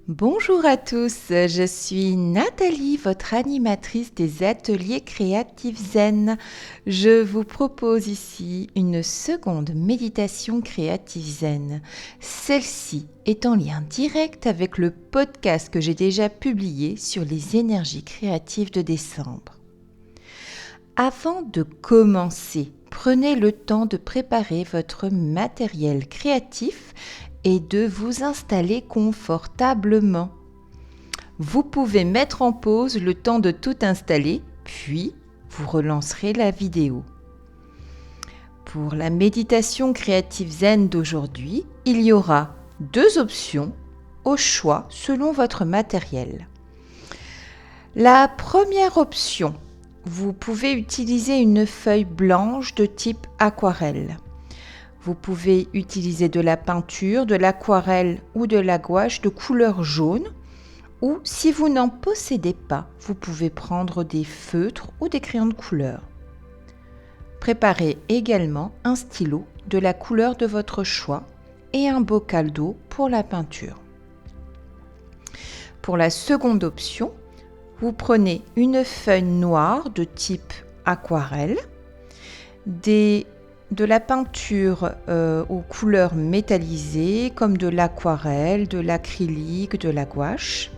Bonjour à tous, je suis Nathalie, votre animatrice des ateliers créatifs zen. Je vous propose ici une seconde méditation créative zen. Celle-ci est en lien direct avec le podcast que j'ai déjà publié sur les énergies créatives de décembre. Avant de commencer, prenez le temps de préparer votre matériel créatif et de vous installer confortablement. Vous pouvez mettre en pause le temps de tout installer, puis vous relancerez la vidéo. Pour la méditation créative zen d'aujourd'hui, il y aura 2 options au choix selon votre matériel. La première option, vous pouvez utiliser une feuille blanche de type aquarelle. Vous pouvez utiliser de la peinture, de l'aquarelle ou de la gouache de couleur jaune. Ou si vous n'en possédez pas, vous pouvez prendre des feutres ou des crayons de couleur. Préparez également un stylo de la couleur de votre choix et un bocal d'eau pour la peinture. Pour la seconde option, vous prenez une feuille noire de type aquarelle, de la peinture aux couleurs métallisées comme de l'aquarelle, de l'acrylique, de la gouache,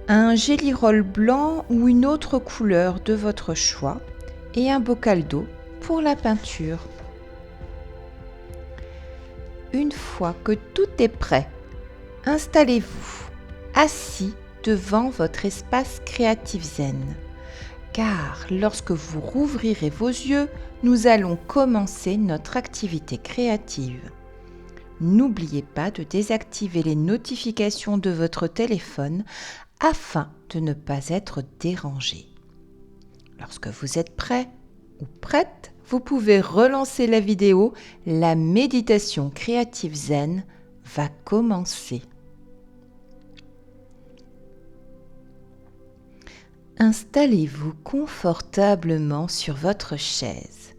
un Gelly Roll blanc ou une autre couleur de votre choix et un bocal d'eau pour la peinture. Une fois que tout est prêt, installez-vous assis devant votre espace créatif zen. Car lorsque vous rouvrirez vos yeux, nous allons commencer notre activité créative. N'oubliez pas de désactiver les notifications de votre téléphone afin de ne pas être dérangé. Lorsque vous êtes prêt ou prête, vous pouvez relancer la vidéo. La méditation créative zen va commencer. Installez-vous confortablement sur votre chaise,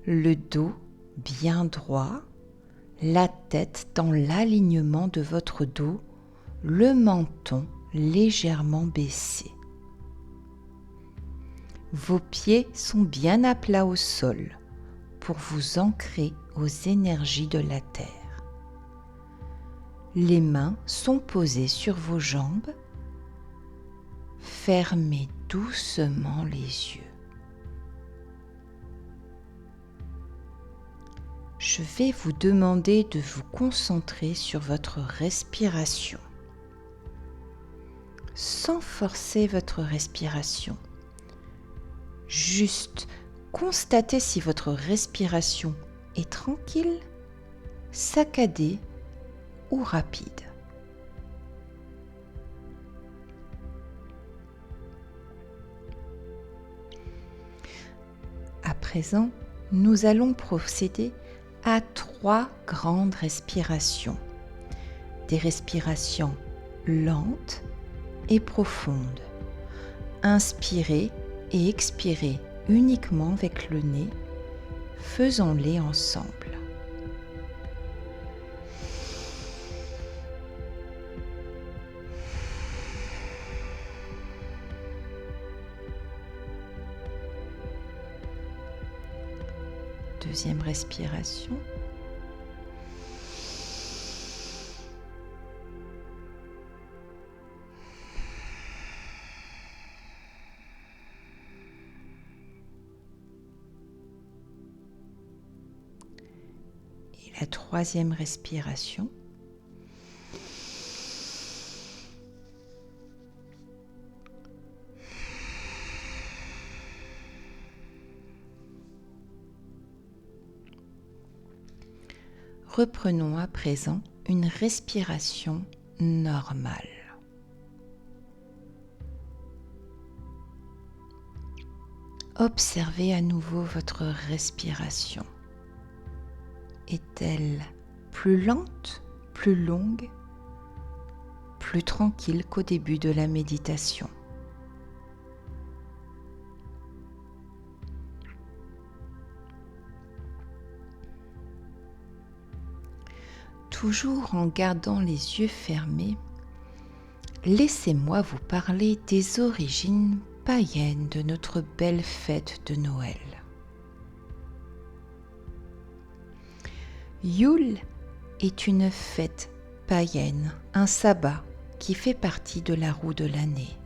le dos bien droit, la tête dans l'alignement de votre dos, le menton légèrement baissé. Vos pieds sont bien à plat au sol pour vous ancrer aux énergies de la terre. Les mains sont posées sur vos jambes. Fermez doucement les yeux. Je vais vous demander de vous concentrer sur votre respiration. Sans forcer votre respiration. Juste constatez si votre respiration est tranquille, saccadée ou rapide. À présent, nous allons procéder à 3 grandes respirations. Des respirations lentes et profondes. Inspirez et expirez uniquement avec le nez. Faisons-les ensemble. Deuxième respiration. Et la troisième respiration. Reprenons à présent une respiration normale. Observez à nouveau votre respiration. Est-elle plus lente, plus longue, plus tranquille qu'au début de la méditation? Toujours en gardant les yeux fermés, laissez-moi vous parler des origines païennes de notre belle fête de Noël. Yule est une fête païenne, un sabbat qui fait partie de la roue de l'année.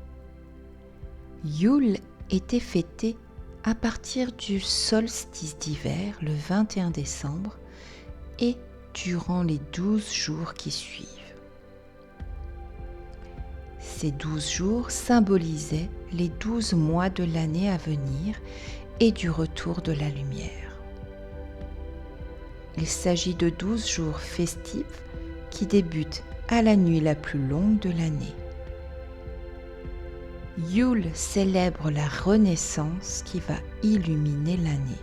Yule était fêté à partir du solstice d'hiver, le 21 décembre, et durant les 12 jours qui suivent. Ces 12 jours symbolisaient les 12 mois de l'année à venir et du retour de la lumière. Il s'agit de 12 jours festifs qui débutent à la nuit la plus longue de l'année. Yule célèbre la renaissance qui va illuminer l'année.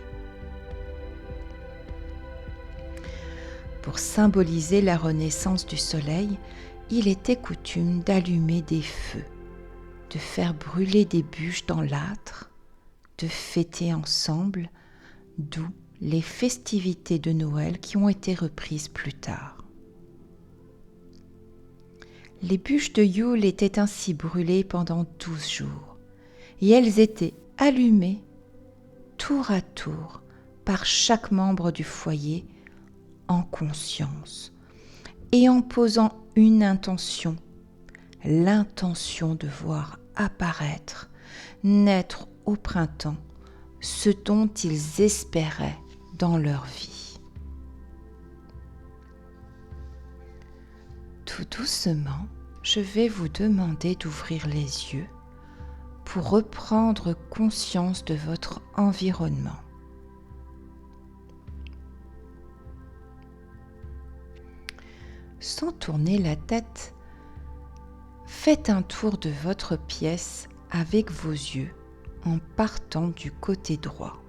Pour symboliser la renaissance du soleil, il était coutume d'allumer des feux, de faire brûler des bûches dans l'âtre, de fêter ensemble, d'où les festivités de Noël qui ont été reprises plus tard. Les bûches de Yule étaient ainsi brûlées pendant 12 jours, et elles étaient allumées tour à tour par chaque membre du foyer en conscience et en posant une intention, l'intention de voir apparaître, naître au printemps ce dont ils espéraient dans leur vie. Tout doucement, je vais vous demander d'ouvrir les yeux pour reprendre conscience de votre environnement. Sans tourner la tête, faites un tour de votre pièce avec vos yeux en partant du côté droit.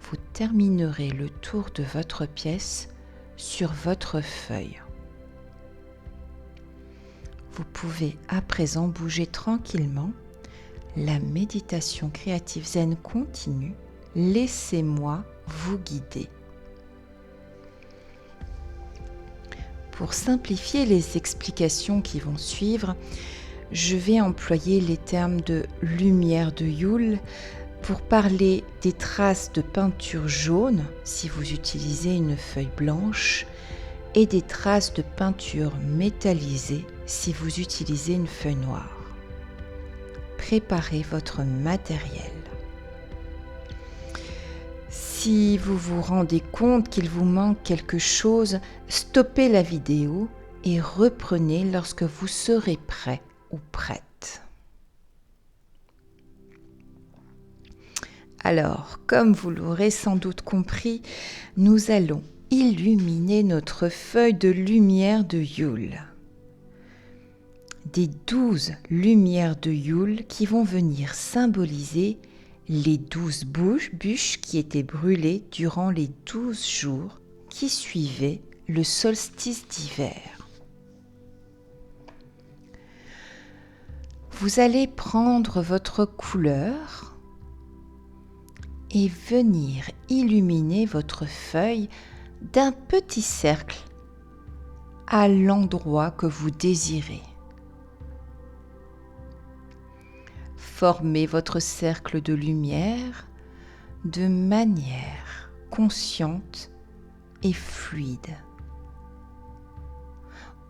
Vous terminerez le tour de votre pièce sur votre feuille. Vous pouvez à présent bouger tranquillement. La méditation créative zen continue. Laissez-moi vous guider. Pour simplifier les explications qui vont suivre, je vais employer les termes de lumière de Yule pour parler des traces de peinture jaune si vous utilisez une feuille blanche et des traces de peinture métallisée si vous utilisez une feuille noire. Préparez votre matériel. Si vous vous rendez compte qu'il vous manque quelque chose, stoppez la vidéo et reprenez lorsque vous serez prêt ou prête. Alors, comme vous l'aurez sans doute compris, nous allons illuminer notre feuille de lumière de Yule. Des 12 lumières de Yule qui vont venir symboliser les 12 bûches qui étaient brûlées durant les 12 jours qui suivaient le solstice d'hiver. Vous allez prendre votre couleur et venir illuminer votre feuille d'un petit cercle à l'endroit que vous désirez. Formez votre cercle de lumière de manière consciente et fluide.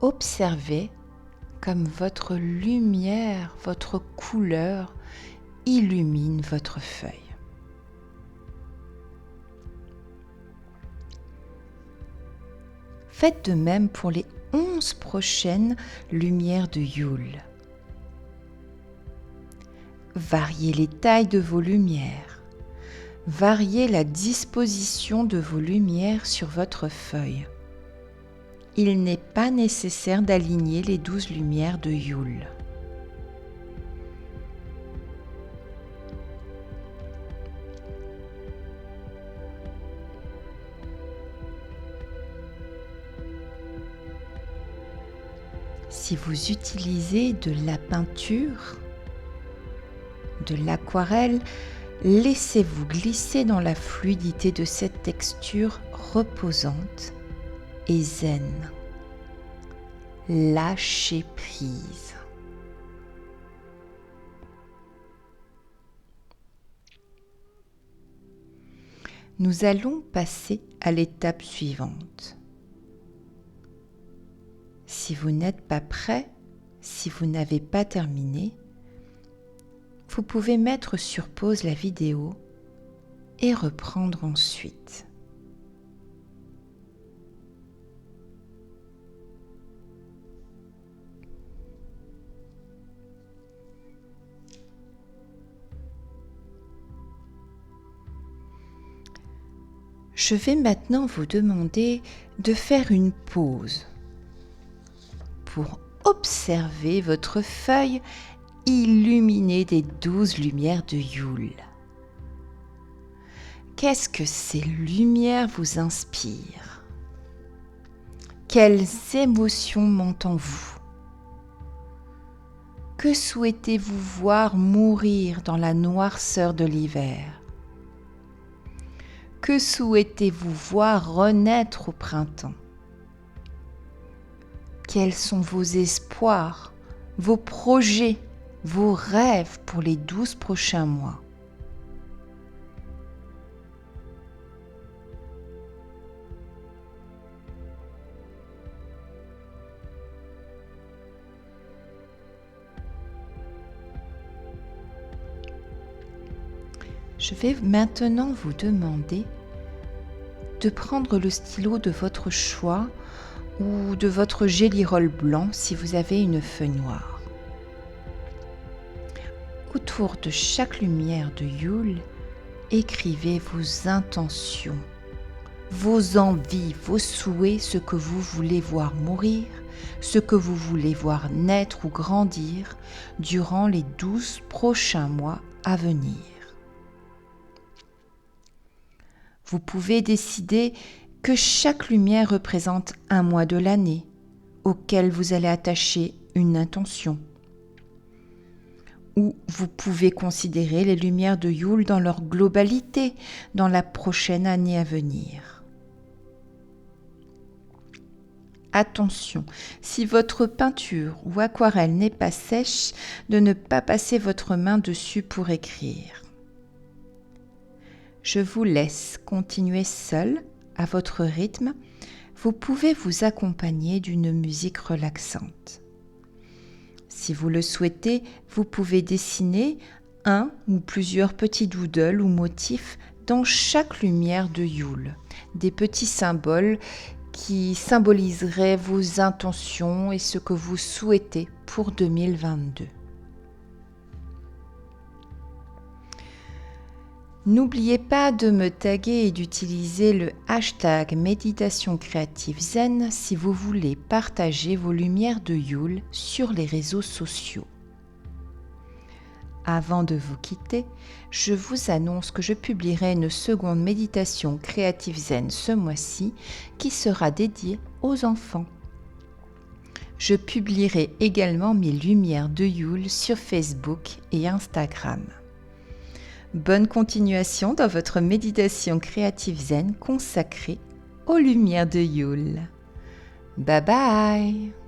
Observez comme votre lumière, votre couleur illumine votre feuille. Faites de même pour les 11 prochaines lumières de Yule. Variez les tailles de vos lumières. Variez la disposition de vos lumières sur votre feuille. Il n'est pas nécessaire d'aligner les 12 lumières de Yule. Si vous utilisez de la peinture, de l'aquarelle, Laissez-vous glisser dans la fluidité de cette texture reposante et zen. Lâchez prise. Nous allons passer à l'étape suivante. Si vous n'êtes pas prêt, si vous n'avez pas terminé, vous pouvez mettre sur pause la vidéo et reprendre ensuite. Je vais maintenant vous demander de faire une pause pour observer votre feuille illuminée des 12 lumières de Yule. Qu'est-ce que ces lumières vous inspirent? Quelles émotions montent en vous? Que souhaitez-vous voir mourir dans la noirceur de l'hiver? Que souhaitez-vous voir renaître au printemps? Quels sont vos espoirs, vos projets, vos rêves pour les 12 prochains mois? Je vais maintenant vous demander de prendre le stylo de votre choix ou de votre Gelly-Roll blanc si vous avez une feuille noire. Autour de chaque lumière de Yule, écrivez vos intentions, vos envies, vos souhaits, ce que vous voulez voir mourir, ce que vous voulez voir naître ou grandir durant les 12 prochains mois à venir. Vous pouvez décider que chaque lumière représente un mois de l'année auquel vous allez attacher une intention. Ou vous pouvez considérer les lumières de Yule dans leur globalité dans la prochaine année à venir. Attention, si votre peinture ou aquarelle n'est pas sèche, de ne pas passer votre main dessus pour écrire. Je vous laisse continuer seul, à votre rythme. Vous pouvez vous accompagner d'une musique relaxante. Si vous le souhaitez, vous pouvez dessiner un ou plusieurs petits doodles ou motifs dans chaque lumière de Yule. Des petits symboles qui symboliseraient vos intentions et ce que vous souhaitez pour 2022. N'oubliez pas de me taguer et d'utiliser le hashtag Méditation Créative Zen si vous voulez partager vos lumières de Yule sur les réseaux sociaux. Avant de vous quitter, je vous annonce que je publierai une seconde méditation Créative Zen ce mois-ci qui sera dédiée aux enfants. Je publierai également mes lumières de Yule sur Facebook et Instagram. Bonne continuation dans votre méditation créative zen consacrée aux lumières de Yule. Bye bye!